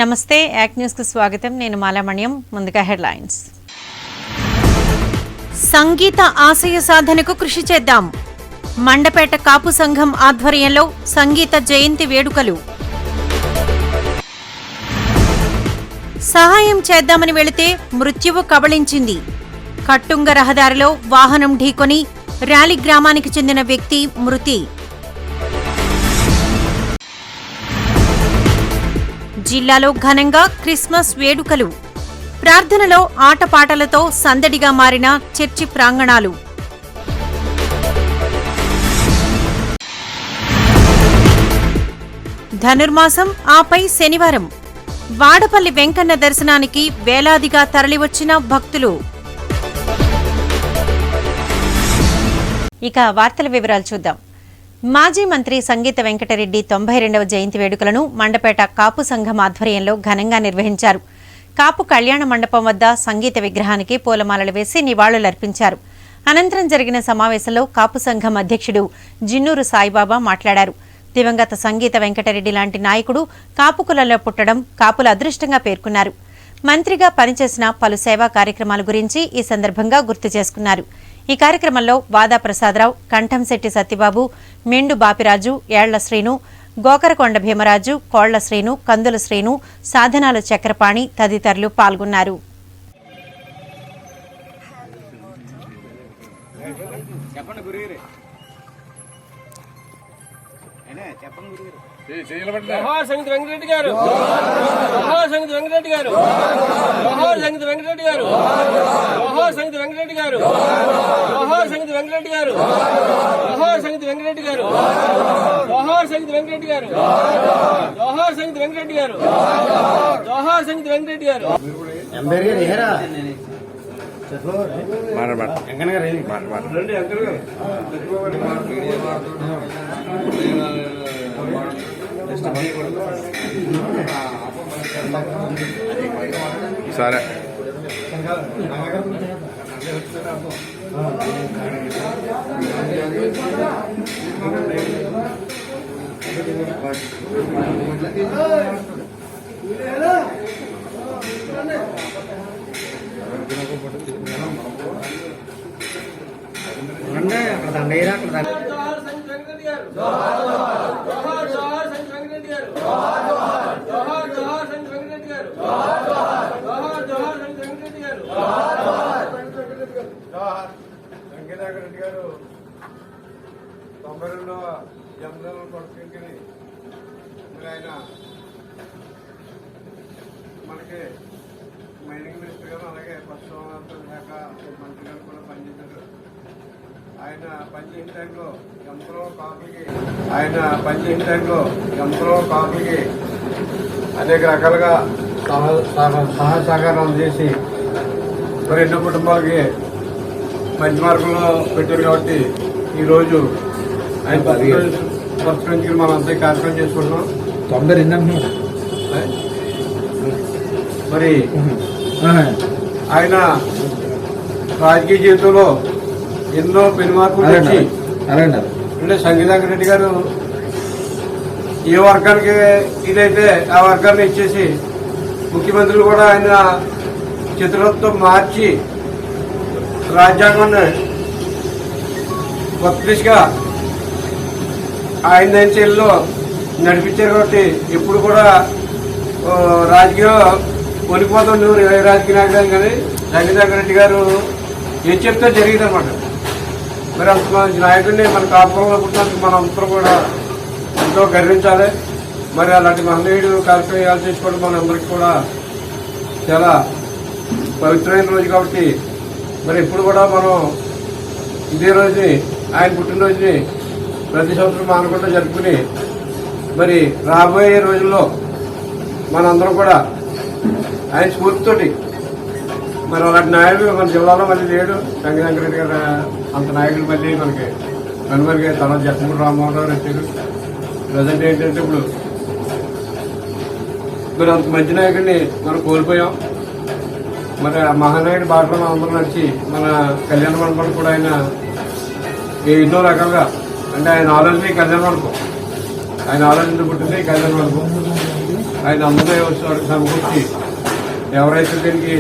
నమస్తే యాక్ న్యూస్ కు స్వాగతం. నేను మాలామణ్యం. ముందుగా హెడ్లైన్స్. సంగీత ఆశయ సాధనకు కృషి చేద్దాం. మండపేట కాపు సంఘం ఆధ్వర్యంలో సంగీత జయంతి వేడుకలు. సహాయం చేద్దామని వెళితే మృత్యువు కబళించింది. కట్టుంగ రహదారిలో వాహనం ఢీకొని ర్యాలీ గ్రామానికి చెందిన వ్యక్తి మృతి. జిల్లాలో ఘనంగా క్రిస్మస్ వేడుకలు. ప్రార్థనలో ఆటపాటలతో సందడిగా మారిన చర్చి ప్రాంగణాలు. ధనుర్మాసం ఆపై శనివారం వాడపల్లి వెంకన్న దర్శనానికి వేలాదిగా తరలివచ్చిన భక్తులు. ఇక వార్తల వివరాలు చూద్దాం. మాజీ మంత్రి సంగీత వెంకటరెడ్డి 92వ జయంతి వేడుకలను మండపేట కాపు సంఘం ఆధ్వర్యంలో ఘనంగా నిర్వహించారు. కాపు కళ్యాణ మండపం వద్ద సంగీత విగ్రహానికి పూలమాలలు వేసి నివాళులర్పించారు. అనంతరం జరిగిన సమావేశంలో కాపు సంఘం అధ్యక్షుడు జిన్నూరు సాయిబాబా మాట్లాడారు. దివంగత సంగీత వెంకటరెడ్డి లాంటి నాయకుడు కాపు కులంలో పుట్టడం కాపుల అదృష్టంగా పేర్కొన్నారు. మంత్రిగా పనిచేసిన పలు సేవా కార్యక్రమాల గురించి ఈ సందర్భంగా గుర్తు చేసుకున్నారు. ఈ కార్యక్రమంలో వాదా ప్రసాదరావు, కంఠంశెట్టి సత్యబాబు, మెండు బాపిరాజు, ఏళ్ల శ్రీను, గోకరకొండ భీమరాజు, కోళ్ల శ్రీను, కందుల శ్రీను, సాధనాల చక్రపాణి తదితరులు పాల్గొన్నారు. సంగీత వెంకటరెడ్డి గారు, సంగీత వెంకటరెడ్డి గారు, సంగీత వెంకటరెడ్డి గారు, సంగీత వెంకటరెడ్డి గారు, సంగీత వెంకటరెడ్డి గారు, సంగీత వెంకటరెడ్డి గారు, సంగీత వెంకటరెడ్డి గారు, సంగీత వెంకటరెడ్డి గారు, సంగీత వెంకటరెడ్డి గారు. సరే వెంకటరెడ్డి గారు 92వ జన్మదినం కొడుకుని ఆయన మనకి మైనింగ్ మినిస్టర్ గారు, అలాగే పశుసంవర్ధక శాఖ మంత్రి గారు కూడా పనిచేశారు. ఆయన పనిచేసిన టైంలో కాపులకి అనేక రకాలుగా సహాయ సహకారాలు చేసి మరి ఎన్నో కుటుంబాలకి మంచి మార్గంలో పెట్టారు. కాబట్టి ఈరోజు ఆయన పురస్కరించి మనం అంతా కార్యక్రమం చేసుకుంటున్నాం. 92 మరి ఆయన రాజకీయ జీవితంలో ఎన్నో పెనుమార్పులు తెచ్చి అంటే సంగీత వెంకటరెడ్డి గారు ఏ వర్గానికి ఇదైతే ఆ వర్గాన్ని ఇచ్చేసి ముఖ్యమంత్రులు కూడా ఆయన చిత్రతో మార్చి రాజ్యాంగాన్ని కొత్త దిశగా ఆయన శైలిలో నడిపించారు. కాబట్టి ఎప్పుడు కూడా రాజకీయం కొనిపోతాం నువ్వు ఏ రాజకీయ నాయకులు కానీ సంగీత వెంకటరెడ్డి గారు ఏం చెప్తే జరిగింది అనమాట. మరి అంత మంచి నాయకుడిని మన కాపురంలో పుట్టినందుకు మనం అందరూ కూడా ఎంతో గర్వించాలి. మరి అలాంటి మహనీయుడు కార్యక్రమాలు చేసుకోవడం మనందరికీ కూడా చాలా పవిత్రమైన రోజు. కాబట్టి మరి ఎప్పుడు కూడా మనం ఇదే రోజుని ఆయన పుట్టినరోజుని ప్రతి సంవత్సరం మానకుండా జరుపుకుని మరి రాబోయే రోజుల్లో మనందరం కూడా ఆయన స్ఫూర్తితోటి మరి అలాంటి నాయకుడు మన జిల్లాలో మళ్ళీ లేడు. సంగీత వెంకటరెడ్డి గారు అంత నాయకులు మళ్ళీ మనకి కనుమరుగా తర్వాత జగన్మోహన్ రామ్మోహన్ రావు వచ్చారు. ప్రజెంట్ ఏంటంటే ఇప్పుడు మరి అంత మంచి నాయకుడిని మనం కోల్పోయాం. మరి ఆ మహానాయుడు బాటలో అందరం నడిచి మన కళ్యాణ మండపం కూడా ఆయన ఎన్నో రకాలుగా అంటే ఆయన ఆలోచన కళ్యాణ మండపం ఆయన ఆలోచన పుట్టింది కళ్యాణ మండపం. ఆయన అందరూ వచ్చి సమకూర్చి ఎవరైతే దీనికి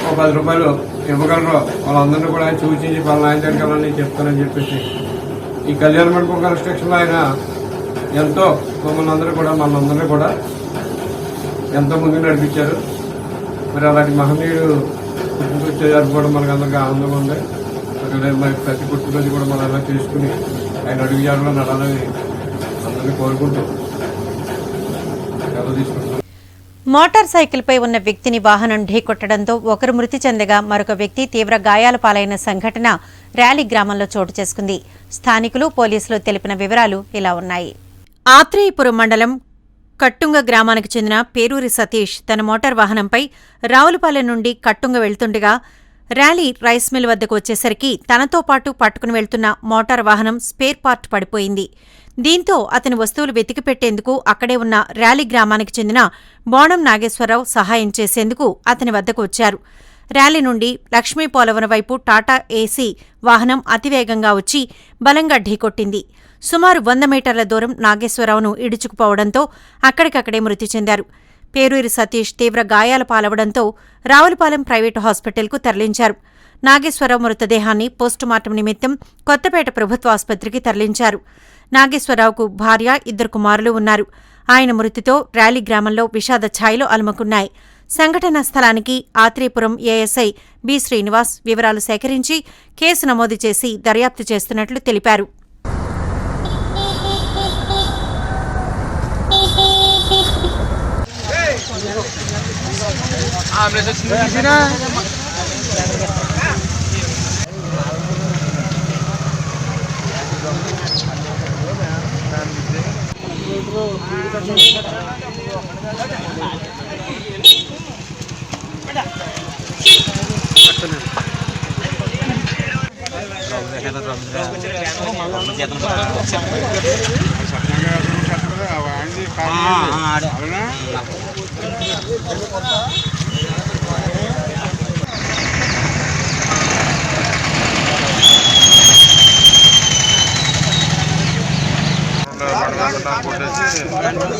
ఒక 10 రూపాయలు ఇవ్వగలరో వాళ్ళందరినీ కూడా ఆయన సూచించి వాళ్ళని ఆయన దగ్గర చెప్తానని చెప్పేసి ఈ కళ్యాణ మండపం కన్స్ట్రక్షన్లో ఆయన ఎంతో మనందరూ కూడా ఎంతో ముందుకు నడిపించారు. మరి అలాంటి మహనీయుడు పుట్టినరోజు జరుపుకోవడం మనకు అందరికీ ఆనందంగా ఉంది. మరి ప్రతి పుట్టినరోజు కూడా మనం అలా చేసుకుని ఆయన అడుగు జాడలో నడాలని అందరినీ కోరుకుంటూ సెలవు తీసుకుంటున్నాం. మోటార్ సైకిల్పై ఉన్న వ్యక్తిని వాహనం ఢీకొట్టడంతో ఒకరు మృతి చెందగా మరొక వ్యక్తి తీవ్ర గాయాల పాలైన సంఘటన ర్యాలీ గ్రామంలో చోటు చేసుకుంది. స్థానికులు, పోలీసులు తెలిపిన వివరాలు ఇలా ఉన్నాయి. ఆత్రేయపురం మండలం కట్టుంగ గ్రామానికి చెందిన పేరూరి సతీష్ తన మోటార్ వాహనంపై రావులపాలెం నుండి కట్టుంగ వెళ్తుండగా ర్యాలీ రైస్ మిల్ వద్దకు వచ్చేసరికి తనతో పాటు పట్టుకుని వెళ్తున్న మోటార్ వాహనం స్పేర్ పార్ట్ పడిపోయింది. దీంతో అతని వస్తువులు వెతికిపెట్టేందుకు అక్కడే ఉన్న ర్యాలీ గ్రామానికి చెందిన బోణం నాగేశ్వరరావు సహాయం చేసేందుకు అతని వద్దకు వచ్చారు. ర్యాలీ నుండి లక్ష్మీపోలవరం వైపు టాటా ఏసీ వాహనం అతివేగంగా వచ్చి బలంగా ఢీకొట్టింది. సుమారు 100 మీటర్ల దూరం నాగేశ్వరరావును ఇడుచుకుపోవడంతో అక్కడికక్కడే మృతి చెందారు. పేరూరి సతీష్ తీవ్ర గాయాల పాలవడంతో రావులపాలెం ప్రైవేటు హాస్పిటల్కు తరలించారు. నాగేశ్వరరావు మృతదేహాన్ని పోస్టుమార్టం నిమిత్తం కొత్తపేట ప్రభుత్వ ఆసుపత్రికి తరలించారు. నాగేశ్వరరావుకు భార్య, 2 కుమారులు ఉన్నారు. ఆయన మృతితో ర్యాలీ గ్రామంలో విషాద ఛాయలు అలుముకున్నాయి. సంఘటనా స్థలానికి ఆత్రేయపురం ఏఎస్ఐ బి శ్రీనివాస్ వివరాలు సేకరించి కేసు నమోదు చేసి దర్యాప్తు చేస్తున్నట్లు తెలిపారు.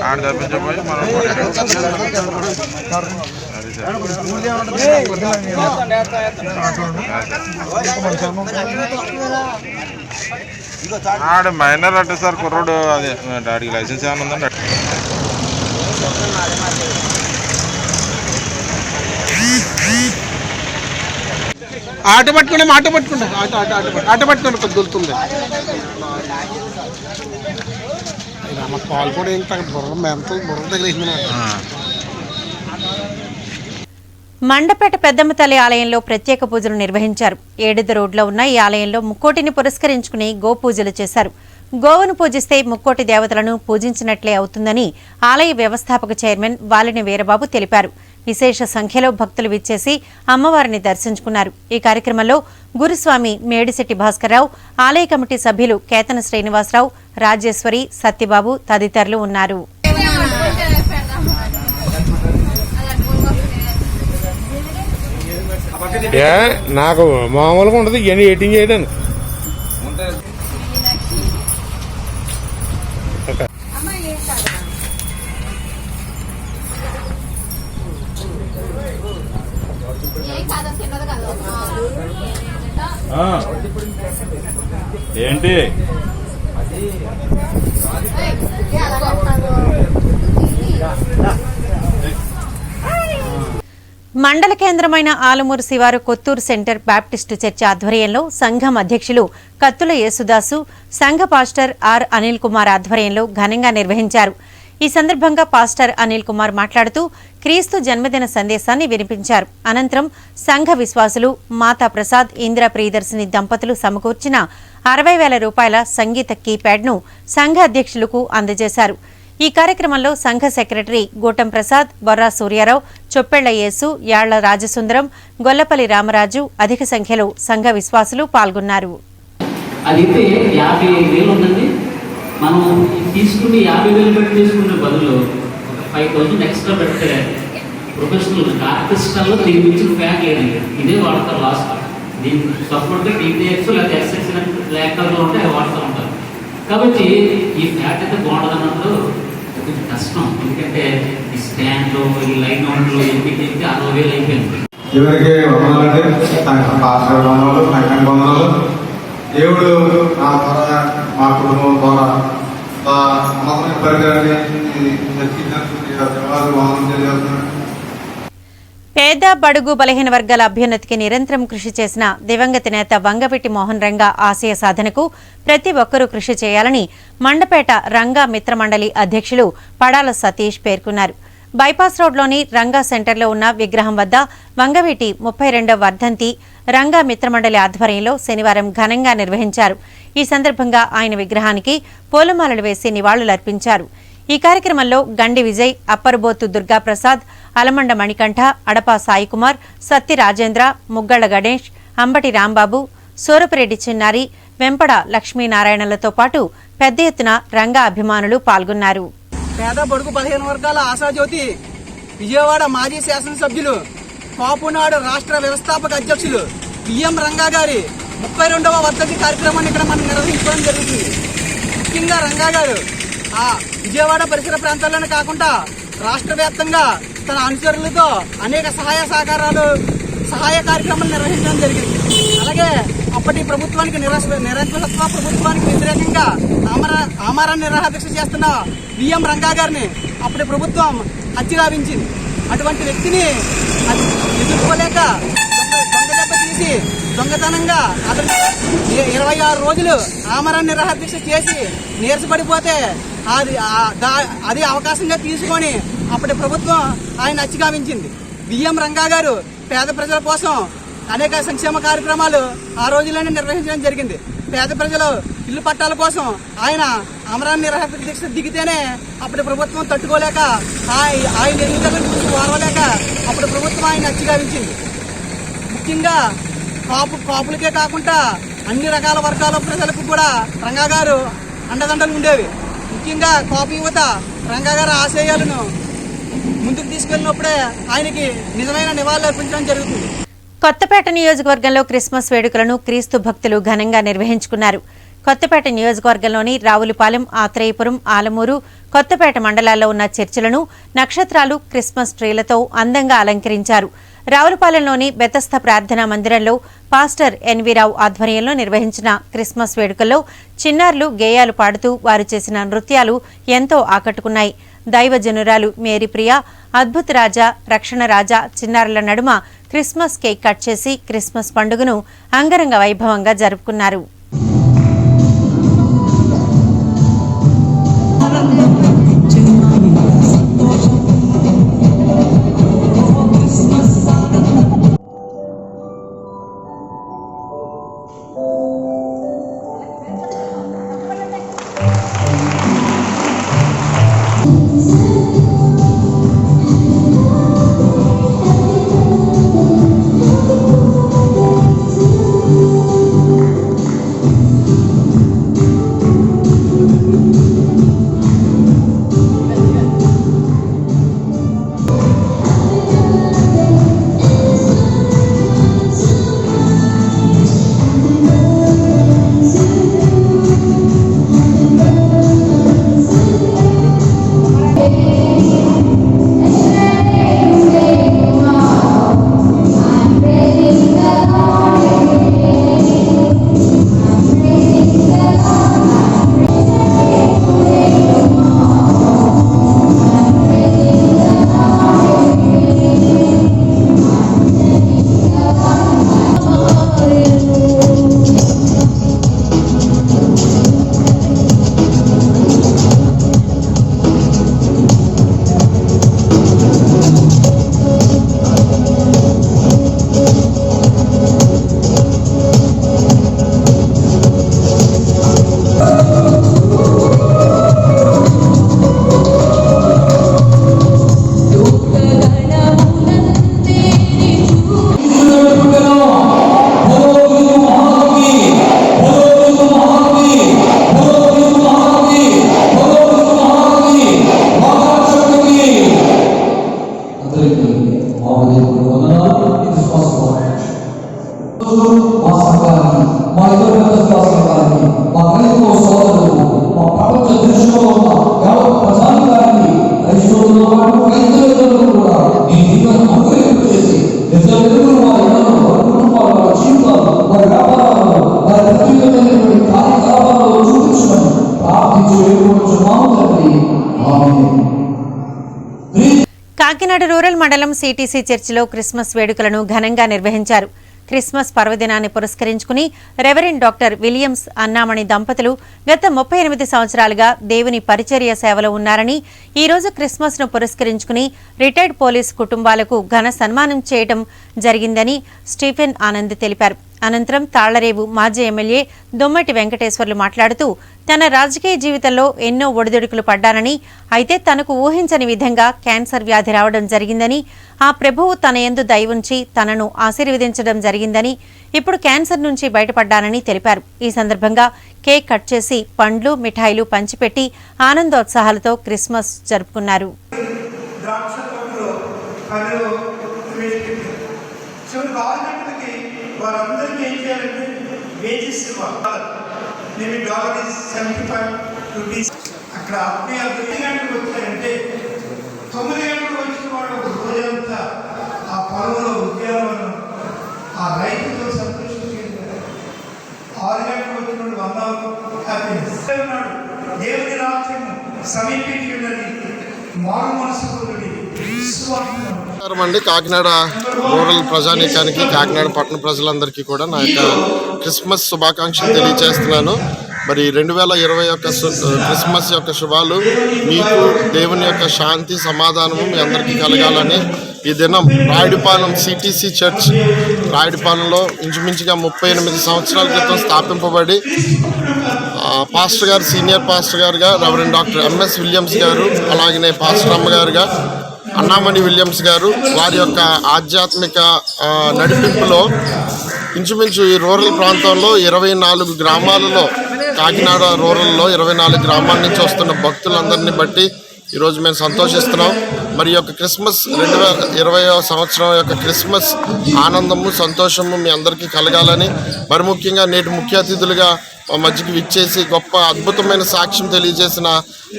ఆడ తప్పించబోయి మనం ఆడ మైనర్ అంటే సార్ కుర్రోడు. అదే డాడీకి లైసెన్స్ ఏమైనా ఉందండి? ఆట పట్టుకుంటే ఆట పట్టుకుని కొద్ది దొరుకుతుంది. పాలు కూడా ఏం బుర్ర తగిలేసింది. మండపేట పెద్దమ్మ తల్లి ఆలయంలో ప్రత్యేక పూజలు నిర్వహించారు. 7 రోడ్లో ఉన్న ఈ ఆలయంలో ముక్కోటిని పురస్కరించుకుని గోపూజలు చేశారు. గోవును పూజిస్తే ముక్కోటి దేవతలను పూజించినట్లే అవుతుందని ఆలయ వ్యవస్థాపక చైర్మన్ వాలిని వీరబాబు తెలిపారు. విశేష సంఖ్యలో భక్తులు విచ్చేసి అమ్మవారిని దర్శించుకున్నారు. ఈ కార్యక్రమంలో గురుస్వామి మేడిశెట్టి భాస్కర్రావు, ఆలయ కమిటీ సభ్యులు కేతన శ్రీనివాసరావు, రాజేశ్వరి, సత్యబాబు తదితరులు ఉన్నారు. నాకు మామూలుగా ఉండదు ఇవన్నీ ఎయిటింగ్ చేయడానికి. ఏంటి మండల కేంద్రమైన ఆలమూరు శివారు కొత్తూరు సెంటర్ బాప్టిస్టు చర్చ్ ఆధ్వర్యంలో సంఘం అధ్యక్షులు కత్తుల యేసుదాసు, సంఘ పాస్టర్ ఆర్ అనిల్ కుమార్ ఆధ్వర్యంలో ఘనంగా నిర్వహించారు. ఈ సందర్భంగా పాస్టర్ అనిల్ కుమార్ మాట్లాడుతూ క్రీస్తు జన్మదిన సందేశాన్ని వినిపించారు. అనంతరం సంఘ విశ్వాసులు మాతా ప్రసాద్, ఇంద్ర ప్రియదర్శిని దంపతులు సమకూర్చిన 60,000 రూపాయల సంగీత కీప్యాడ్ను సంఘ అధ్యక్షులకు అందజేశారు. ఈ కార్యక్రమంలో సంఘ సెక్రటరీ గూటం ప్రసాద్, బొర్రా సూర్యారావు, చొప్పెళ్ల యేసు, యాళ్ల రాజసుందరం, గొల్లపల్లి రామరాజు, అధిక సంఖ్యలో సంఘ విశ్వాసులు పాల్గొన్నారు. అదైతే 55,000 ఉందండి. మనం తీసుకుని 50,000 పెట్టి తీసుకునే బదులు ఒక 5,000 ఎక్స్ట్రా పెడితే ప్రొఫెషనల్ ఆర్కెస్ట్రాలో దీని ఇచ్చిన ఫ్యాక్ లేదండి. ఇదే వాడతారు లాస్ట్. దీనికి సపోర్ట్గా టీడీఎక్స్ లేదా ఎస్ఎక్స్ ల్యాక్టర్లో ఉంటే అవి వాడుతూ ఉంటారు. కాబట్టి ఈ ఫ్లాట్ అయితే బాగుంటుంది అన్నప్పుడు కొంచెం కష్టం. ఎందుకంటే ఈ స్టాండ్లో ఈ లైన్ అవుట్లో ఎన్ని 60,000 అయిపోయింది. ఎవరికి వందనాలంటే పాస్టర్ వందనాలు, సంఘానికి వందనాలు. దేవుడు నా ద్వారా మా కుటుంబం ద్వారా అమ్మకమైన పరికరాన్ని వందనం తెలియజేస్తున్నాడు. పేద బడుగు బలహీన వర్గాల అభ్యున్నతికి నిరంతరం కృషి చేసిన దివంగత నేత వంగవీటి మోహన్ రంగా ఆశయ సాధనకు ప్రతి ఒక్కరూ కృషి చేయాలని మండపేట రంగా మిత్రమండలి అధ్యక్షులు పడాల సతీష్ పేర్కొన్నారు. బైపాస్ రోడ్లోని రంగా సెంటర్లో ఉన్న విగ్రహం వద్ద వంగవీటి 32వ వర్ధంతి రంగా మిత్రమండలి ఆధ్వర్యంలో శనివారం ఘనంగా నిర్వహించారు. ఈ సందర్భంగా ఆయన విగ్రహానికి పూలమాలలు వేసి నివాళులర్పించారు. ఈ కార్యక్రమంలో గండి విజయ్, అప్పరబోతు దుర్గాప్రసాద్, అలమండ మణికంఠ, అడపా సాయికుమార్, సత్తి రాజేంద్ర, ముగ్గళ్ల గణేష్, అంబటి రాంబాబు, సూరపురెడ్డి చిన్నారి, వెంపడ లక్ష్మీనారాయణలతో పాటు పెద్ద ఎత్తున రంగా అభిమానులు పాల్గొన్నారు. పేద బడుగు 15 వర్గాల ఆశాజ్యోతి విజయవాడ మాజీ శాసనసభ్యులు కాపునాడు రాష్ట్ర వ్యవస్థాపక అధ్యక్షులు బిఎం రంగా గారి 32వ వర్ధంతి కార్యక్రమాన్ని ఇక్కడ మనం నిర్వహించడం జరుగుతుంది. ముఖ్యంగా రంగా గారు విజయవాడ పరిసర ప్రాంతాల్లోనే కాకుండా రాష్ట్ర వ్యాప్తంగా తన అనుచరులతో అనేక సహాయ కార్యక్రమాలు నిర్వహించడం జరిగింది. అలాగే అప్పటి ప్రభుత్వానికి నిరంకుశత్వ ప్రభుత్వానికి వ్యతిరేకంగా ఆమరణ నిరాహారదీక్ష చేస్తున్న బిఎం రంగా గారిని అప్పటి ప్రభుత్వం హత్యగావించింది. అటువంటి వ్యక్తిని ఎదుర్కోలేక దొంగదెబ్బ తీసి దొంగతనంగా అతను 26 రోజులు ఆమరణ నిరాహారదీక్ష చేసి నీరసపడిపోతే అది అవకాశంగా తీసుకొని అప్పటి ప్రభుత్వం ఆయన హత్యగావించింది. బిఎం రంగా గారు పేద ప్రజల కోసం అనేక సంక్షేమ కార్యక్రమాలు ఆ రోజుల్లోనే నిర్వహించడం జరిగింది. పేద ప్రజలు ఇల్లు పట్టాల కోసం ఆయన ఆమరణ నిరాహార దీక్ష దిగితేనే అప్పటి ప్రభుత్వం తట్టుకోలేక ఆయన ఎన్నికల గురించి ఓర్వలేక అప్పటి ప్రభుత్వం ఆయన హత్యగావించింది. ముఖ్యంగా కాపులకే కాకుండా అన్ని రకాల వర్గాల ప్రజలకు కూడా రంగా గారు అండదండలు ఉండేవి. ముఖ్యంగా కాపు యువత రంగా గారి ఆశయాలను ముందుకు తీసుకెళ్లినప్పుడే ఆయనకి నిజమైన నివాళులు అర్పించడం జరుగుతుంది. కొత్తపేట నియోజకవర్గంలో క్రిస్మస్ వేడుకలను క్రీస్తు భక్తులు ఘనంగా నిర్వహించుకున్నారు. కొత్తపేట నియోజకవర్గంలోని రావులపాలెం, ఆత్రేయపురం, ఆలమూరు, కొత్తపేట మండలాల్లో ఉన్న చర్చిలను నక్షత్రాలు, క్రిస్మస్ ట్రీలతో అందంగా అలంకరించారు. రావులపాలెంలోని బెతస్త ప్రార్థనా మందిరంలో పాస్టర్ ఎన్వీరావు ఆధ్వర్యంలో నిర్వహించిన క్రిస్మస్ వేడుకల్లో చిన్నారులు గేయాలు పాడుతూ వారు చేసిన నృత్యాలు ఎంతో ఆకట్టుకున్నాయి. దైవజనురాలు మేరీప్రియ, అద్భుత రాజా, రక్షణ రాజా చిన్నారుల నడుమ క్రిస్మస్ కేక్ కట్ చేసి క్రిస్మస్ పండుగను అంగరంగ వైభవంగా జరుపుకున్నారు. కాకినాడ రూరల్ మండలం సిటీసీ చర్చిలో క్రిస్మస్ వేడుకలను ఘనంగా నిర్వహించారు. క్రిస్మస్ పర్వదినాన్ని పురస్కరించుకుని రెవరెండ్ డాక్టర్ విలియమ్స్ అన్నామణి దంపతులు గత 38 సంవత్సరాలుగా దేవుని పరిచర్య సేవలో ఉన్నారని, ఈ రోజు క్రిస్మస్ ను పురస్కరించుకుని రిటైర్డ్ పోలీస్ కుటుంబాలకు ఘన సన్మానం చేయడం జరిగిందని స్టీఫెన్ ఆనంద్ తెలిపారు. అనంతరం తాళ్లరేవు మాజీ ఎమ్మెల్యే దొమ్మటి వెంకటేశ్వర్లు మాట్లాడుతూ తన రాజకీయ జీవితంలో ఎన్నో ఒడిదుడుకులు పడ్డానని, అయితే తనకు ఊహించని విధంగా క్యాన్సర్ వ్యాధి రావడం జరిగిందని, ఆ ప్రభువు తన యందు దయ ఉంచి తనను ఆశీర్వదించడం జరిగిందని, ఇప్పుడు క్యాన్సర్ నుంచి బయటపడ్డానని తెలిపారు. ఈ సందర్భంగా కేక్ కట్ చేసి పండ్లు మిఠాయిలు పంచిపెట్టి ఆనందోత్సాహాలతో క్రిస్మస్ జరుపుకున్నారు. వారందరికీ ఏం చేయాలంటే వేజెస్ నేను $75 అక్కడ ఆత్మీయ 9 గంటలకు వచ్చారంటే 9 గంటలకు వచ్చిన వాడు ఒక రోజంతా ఆ పొలంలో ఉద్యానవనం ఆ రైతుతో సంతోషించారు. 6 గంటలకు వచ్చిన వాడు హ్యాపీనెస్ ఉన్నాడు. దేవుని రాజ్యం సమీపించి ఉన్నది, మారు మనసు అండి. కాకినాడ రూరల్ ప్రజానీకానికి, కాకినాడ పట్టణ ప్రజలందరికీ కూడా నా యొక్క క్రిస్మస్ శుభాకాంక్షలు తెలియజేస్తున్నాను. మరి 2021 క్రిస్మస్ యొక్క శుభాలు మీకు, దేవుని యొక్క శాంతి సమాధానము మీ అందరికీ కలగాలని ఈ దినం రాయుడిపాలెం సిటీసీ చర్చ్ రాయుడిపాలెంలో ఇంచుమించుగా 38 సంవత్సరాల క్రితం స్థాపింపబడి పాస్టర్ గారు, సీనియర్ పాస్టర్ గారుగా రెవరెండ్ డాక్టర్ ఎంఎస్ విలియమ్స్ గారు, అలాగనే పాస్టర్ అమ్మగారుగా అన్నామణి విలియమ్స్ గారు, వారి యొక్క ఆధ్యాత్మిక నడిపింపులో ఇంచుమించు ఈ రూరల్ ప్రాంతంలో 24 గ్రామాలలో, కాకినాడ రూరల్లో 24 గ్రామాల నుంచి వస్తున్న భక్తులందరినీ బట్టి ఈరోజు మేము సంతోషిస్తున్నాం. మరి యొక్క క్రిస్మస్ 2020వ సంవత్సరం యొక్క క్రిస్మస్ ఆనందము, సంతోషము మీ అందరికీ కలగాలని, మరి ముఖ్యంగా నేటి ముఖ్య అతిథులుగా మధ్యకి విచ్చేసి గొప్ప అద్భుతమైన సాక్ష్యం తెలియజేసిన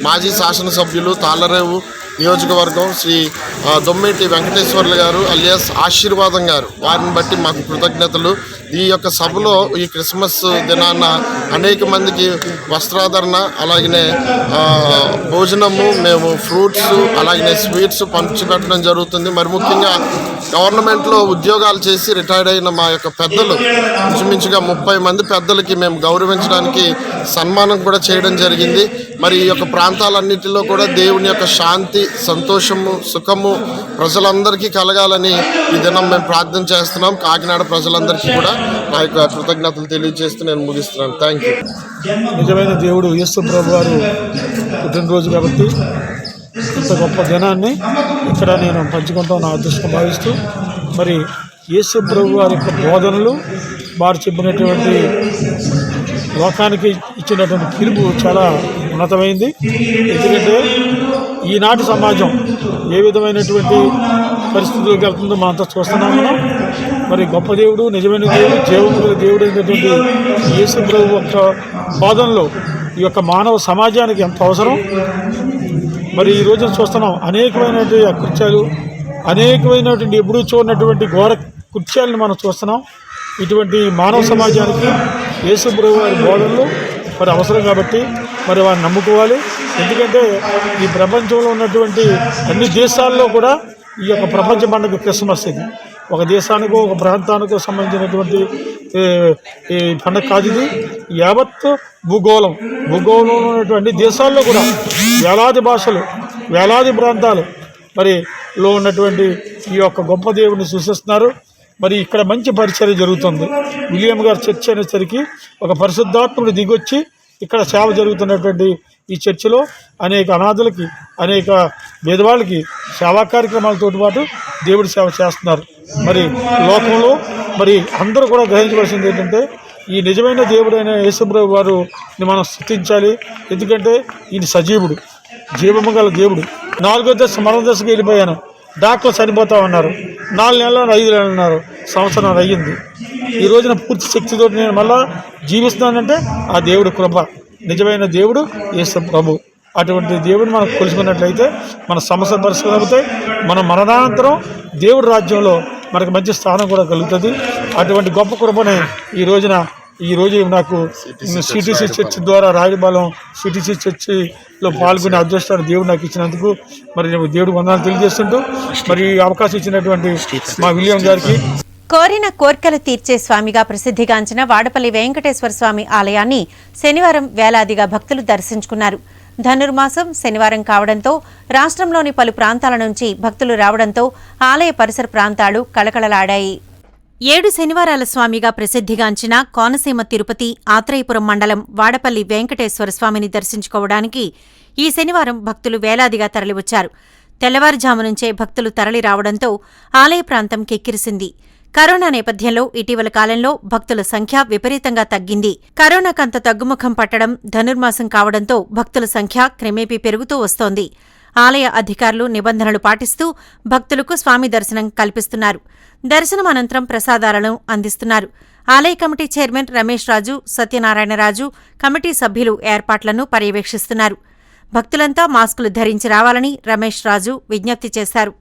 మాజీ శాసనసభ్యులు తాళ్లరేవు నియోజకవర్గం శ్రీ దొమ్మేటి వెంకటేశ్వర్లు గారు అలియాస్ ఆశీర్వాదం గారు, వారిని బట్టి మాకు కృతజ్ఞతలు. ఈ యొక్క సభలో ఈ క్రిస్మస్ దినాన అనేక మందికి వస్త్రాధరణ, అలాగనే భోజనము, మేము ఫ్రూట్స్, అలాగనే స్వీట్స్ పంచిపెట్టడం జరుగుతుంది. మరి ముఖ్యంగా గవర్నమెంట్లో ఉద్యోగాలు చేసి రిటైర్డ్ అయిన మా యొక్క పెద్దలు, ఇంచుమించుగా 30 మంది పెద్దలకి మేము గౌరవించడానికి సన్మానం కూడా చేయడం జరిగింది. మరి ఈ యొక్క ప్రాంతాలన్నింటిలో కూడా దేవుని యొక్క శాంతి, సంతోషము, సుఖము ప్రజలందరికీ కలగాలని ఈ దినం మేము ప్రార్థన చేస్తున్నాం. కాకినాడ ప్రజలందరికీ కూడా నా యొక్క కృతజ్ఞతలు తెలియజేస్తూ నేను ముగిస్తున్నాను. Thank you. నిజమైన దేవుడు యేసు ప్రభు వారు పుట్టినరోజు కాబట్టి ఇంత గొప్ప దినాన్ని ఇక్కడ నేను పంచుకుంటాం నా అదృష్టం భావిస్తూ, మరి యేసు ప్రభు వారి యొక్క బోధనలు, వారు చెప్పినటువంటి లోకానికి ఇచ్చినటువంటి పిలుపు చాలా ఉన్నతమైంది. ఎందుకంటే ఈనాటి సమాజం ఏ విధమైనటువంటి పరిస్థితుల్లోకి వెళ్తుందో మనం అంతా చూస్తున్నాం. మనం మరి గొప్ప దేవుడు, నిజమైన దేవుడు, జీవముల దేవుడు అయినటువంటి యేసు ప్రభు యొక్క బోధనలో ఈ యొక్క మానవ సమాజానికి ఎంత అవసరం. మరి ఈ రోజున చూస్తున్నాం అనేకమైనటువంటి కృత్యాలు, అనేకమైనటువంటి ఎప్పుడూ చూడనటువంటి ఘోర కృత్యాలను మనం చూస్తున్నాం. ఇటువంటి మానవ సమాజానికి యేసు ప్రభు వారి బోధనలు మరి అవసరం కాబట్టి మరి వారిని నమ్ముకోవాలి. ఎందుకంటే ఈ ప్రపంచంలో ఉన్నటువంటి అన్ని దేశాల్లో కూడా ఈ యొక్క ప్రపంచ పండుగ క్రిస్మస్. ఇది ఒక దేశానికో ఒక ప్రాంతానికో సంబంధించినటువంటి ఈ పండుగ కాదు. ఇది యావత్ భూగోళంలో ఉన్నటువంటి దేశాల్లో కూడా వేలాది భాషలు, వేలాది ప్రాంతాలు లో ఉన్నటువంటి ఈ యొక్క గొప్ప దేవుడిని సూచిస్తున్నారు. మరి ఇక్కడ మంచి పరిచర్య జరుగుతుంది. విలియం గారి చర్చ్ అనేసరికి ఒక పరిశుద్ధాత్ముడు దిగొచ్చి ఇక్కడ సేవ జరుగుతున్నటువంటి ఈ చర్చిలో అనేక అనాథులకి, అనేక పేదవాళ్ళకి సేవా కార్యక్రమాలతో పాటు దేవుడి సేవ చేస్తున్నారు. మరి లోకంలో మరి అందరూ కూడా గ్రహించవలసింది ఏంటంటే ఈ నిజమైన దేవుడైన యేసుప్రభు వారిని మనం స్తుతించాలి. ఎందుకంటే ఈయన సజీవుడు, జీవము గల దేవుడు. 4వ దశ మరణ దశకు వెళ్ళిపోయాను, డాక్టర్ చనిపోతా ఉన్నారు, 4 నెలలు 5 నెలలు ఉన్నారు, సంవత్సరం అయ్యింది. ఈ రోజున పూర్తి శక్తితో నేను మళ్ళా జీవిస్తున్నానంటే ఆ దేవుడు కృప. నిజమైన దేవుడు యేసు ప్రభు. అటువంటి దేవుడిని మనం కొలుసుకున్నట్లయితే మన సమస్య పరిస్థితులు అవుతాయి. మన మరణానంతరం దేవుడి రాజ్యంలో మనకు మంచి స్థానం కూడా కలుగుతుంది. అటువంటి గొప్ప కృపని ఈ రోజున ఈరోజు నాకు సిటీసీ చర్చ్ ద్వారా రాయబాలం సిటీసీ చర్చిలో పాల్గొనే అదృష్టాన్ని దేవుడు నాకు ఇచ్చినందుకు మరి నేను దేవుడు వందనాలు తెలియజేస్తుంటూ మరి ఈ అవకాశం ఇచ్చినటువంటి మా విలియం గారికి. కోరిన కోర్కెలు తీర్చే స్వామిగా ప్రసిద్ధిగాంచిన వాడపల్లి వెంకటేశ్వర స్వామి ఆలయాన్ని శనివారం వేలాదిగా భక్తులు దర్శించుకున్నారు. ధనుర్మాసం శనివారం కావడంతో రాష్ట్రంలోని పలు ప్రాంతాల నుంచి భక్తులు రావడంతో ఆలయ పరిసర ప్రాంతాలు కళకళలాడాయి. 7 శనివారాల స్వామిగా ప్రసిద్ధిగాంచిన కోనసీమ తిరుపతి ఆత్రేయపురం మండలం వాడపల్లి వెంకటేశ్వర స్వామిని దర్శించుకోవడానికి ఈ శనివారం భక్తులు వేలాదిగా తరలివచ్చారు. తెల్లవారుజాము నుంచే భక్తులు తరలి రావడంతో ఆలయ ప్రాంతం కిక్కిరిసింది. కరోనా నేపథ్యంలో ఇటీవల కాలంలో భక్తుల సంఖ్య విపరీతంగా తగ్గింది. కరోనాకంత తగ్గుముఖం పట్టడం, ధనుర్మాసం కావడంతో భక్తుల సంఖ్య క్రమేపీ పెరుగుతూ వస్తోంది. ఆలయ అధికారులు నిబంధనలు పాటిస్తూ భక్తులకు స్వామి దర్శనం కల్పిస్తున్నారు. దర్శనం అనంతరం ప్రసాదాలను అందిస్తున్నారు. ఆలయ కమిటీ చైర్మన్ రమేష్ రాజు, సత్యనారాయణరాజు, కమిటీ సభ్యులు ఏర్పాట్లను పర్యవేక్షిస్తున్నారు. భక్తులంతా మాస్కులు ధరించి రావాలని రమేష్ రాజు విజ్ఞప్తి చేశారు.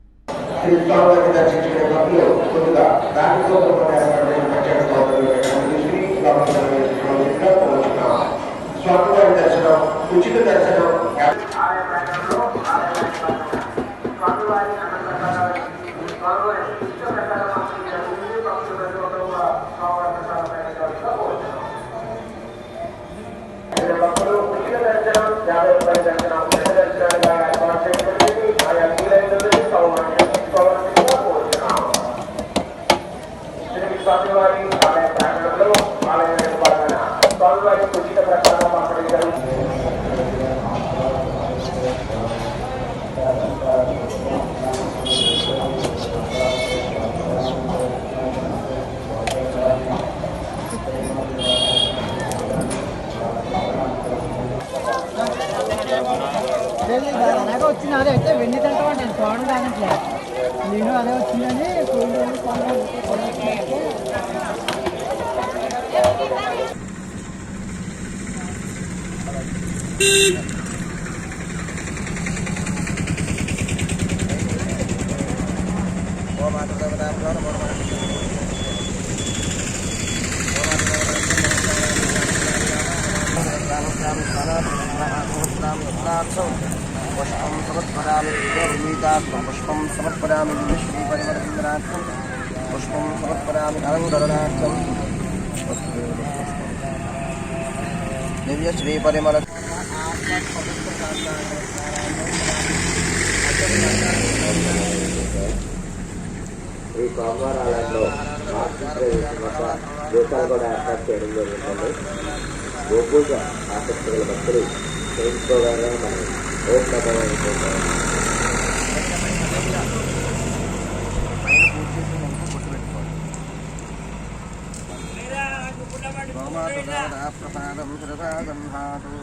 ఉచిత దర్శనం అలాగే వచ్చింది. అదే అయితే వెండి తింటావా నేను చూడండి కానట్లేదు. నేను అదే వచ్చిందని పుష్పం సమర్పయామి శ్రీ పరిమళార్థం పుష్పం సమర్పయామి అలంకరణార్థం దివ్య శ్రీ పరిమళ ఈ స్వామివారి ఆలయంలో దోషాలు కూడా ఏర్పాటు చేయడం జరుగుతుంది. గోపూజ ఆసక్తుల భక్తులు చేయించుకోవాలని మనం ఓట్లనుకుంటాం. ప్రసాదం శిరసాగంధాతు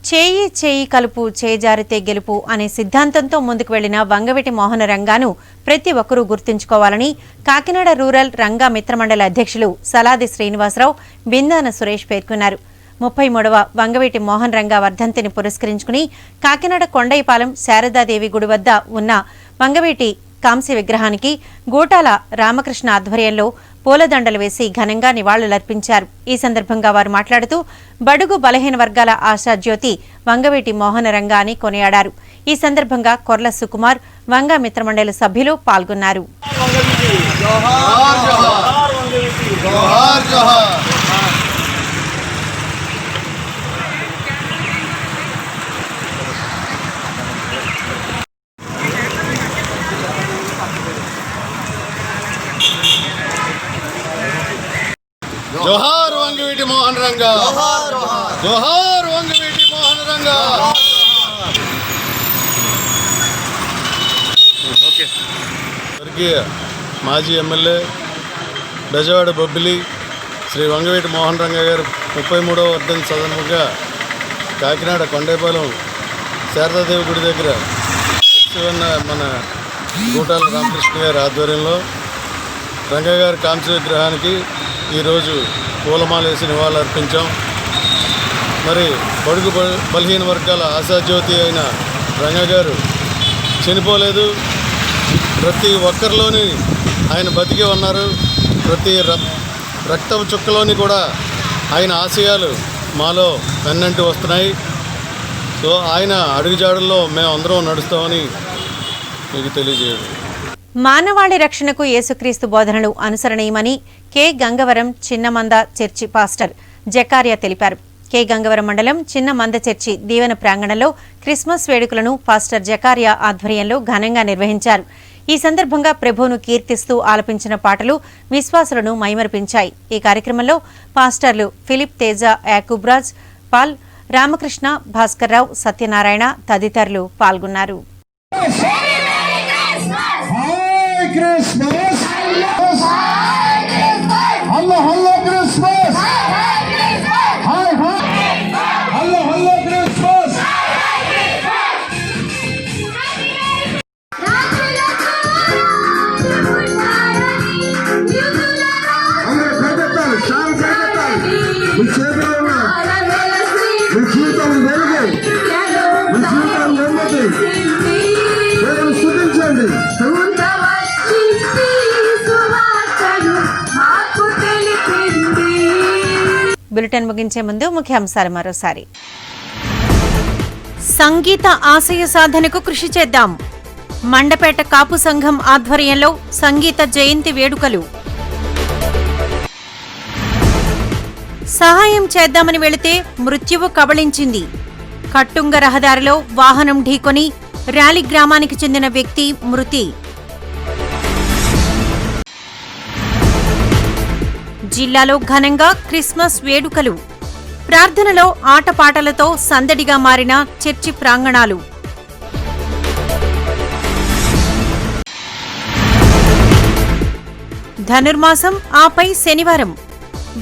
చేయి చేయి కలుపు చేజారితే గెలుపు అనే సిద్ధాంతంతో ముందుకు వెళ్లిన వంగవీటి మోహన రంగాను ప్రతి ఒక్కరూ గుర్తుంచుకోవాలని కాకినాడ రూరల్ రంగా మిత్రమండలి అధ్యక్షులు సలాది శ్రీనివాసరావు, బిందాన సురేష్ పేర్కొన్నారు. 33వ వంగవీటి మోహన్ రంగా వర్ధంతిని పురస్కరించుకుని కాకినాడ కొండైపాలెం శారదాదేవి గుడి వద్ద ఉన్న వంగవీటి కాంస్య విగ్రహానికి గోటాల రామకృష్ణ ఆధ్వర్యంలో పూలదండలు వేసి ఘనంగా నివాళులర్పించారు. ఈ సందర్భంగా వారు మాట్లాడుతూ బడుగు బలహీన వర్గాల ఆశాజ్యోతి వంగవీటి మోహన రంగా అని కొనియాడారు. ఈ సందర్భంగా కొర్ల సుకుమార్, వంగా మిత్రమండలి సభ్యులు పాల్గొన్నారు. జోహార్ వంగవీటి మోహన్ రంగా, జోహార్ వంగవీటి మోహన్ రంగా. స్వర్గీయ మాజీ ఎమ్మెల్యే బెజవాడ బొబ్బిలి శ్రీ వంగవీటి మోహన్ రంగా గారు 33వ వర్ధంతి సందర్భంగా కాకినాడ కొండేపాలెం శారదాదేవి గుడి దగ్గర ఉన్న మన గూటాల రామకృష్ణ గారి ఆధ్వర్యంలో రంగా గారి కాంస్య విగ్రహానికి ఈరోజు పూలమాలేసి నివాళులు అర్పించాం. మరి బడుగు బలహీన వర్గాల ఆశాజ్యోతి అయిన రంగా గారు చనిపోలేదు. ప్రతి ఒక్కరిలోని ఆయన బతికి ఉన్నారు. ప్రతి రక్తపు చుక్కలోని కూడా ఆయన ఆశయాలు మాలో వెన్నంటి వస్తున్నాయి. సో ఆయన అడుగుజాడల్లో మేము అందరం నడుస్తామని మీకు తెలియజేయడం. మానవాళి రక్షణకు యేసుక్రీస్తు బోధనలు అనుసరణీయమని K Gangavaram చిన్నమంద church pastor Zakaria తెలిపారు. కె గంగవరం మండలం చిన్నమంద చర్చి దీవెన ప్రాంగణంలో క్రిస్మస్ వేడుకలను పాస్టర్ జకారియా ఆధ్వర్యంలో ఘనంగా నిర్వహించారు. ఈ సందర్భంగా ప్రభువును కీర్తిస్తూ ఆలపించిన పాటలు విశ్వాసులను మైమరిపించాయి. ఈ కార్యక్రమంలో పాస్టర్లు ఫిలిప్ తేజ, యాకూబ్రాజ్, పాల్, రామకృష్ణ, భాస్కర్రావు, సత్యనారాయణ తదితరులు పాల్గొన్నారు. బులెటిన్ ముగించే ముందు ముఖ్యాంశాలు మరోసారి. సంగీత ఆశయ సాధనకు కృషి చేద్దాం. మండపేట కాపు సంఘం ఆధ్వర్యంలో సంగీత జయంతి వేడుకలు. సహాయం చేద్దామని వెళితే మృత్యువు కబళించింది. కట్టుంగ రహదారిలో వాహనం ఢీకొని ర్యాలీ గ్రామానికి చెందిన వ్యక్తి మృతి. జిల్లాలో ఘనంగా క్రిస్మస్ వేడుకలు. ప్రార్థనలో ఆటపాటలతో సందడిగా మారిన చర్చి ప్రాంగణాలు. ధనుర్మాసం ఆపై శనివారం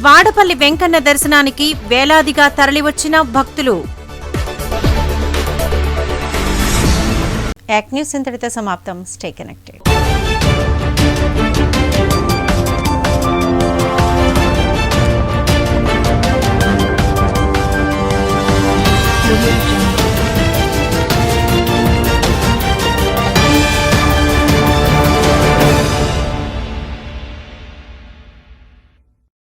వాడపల్లి వెంకన్న దర్శనానికి వేలాదిగా తరలివచ్చిన భక్తులు. యాక్ న్యూస్ ఇంతటితో సమాప్తం. Stay connected.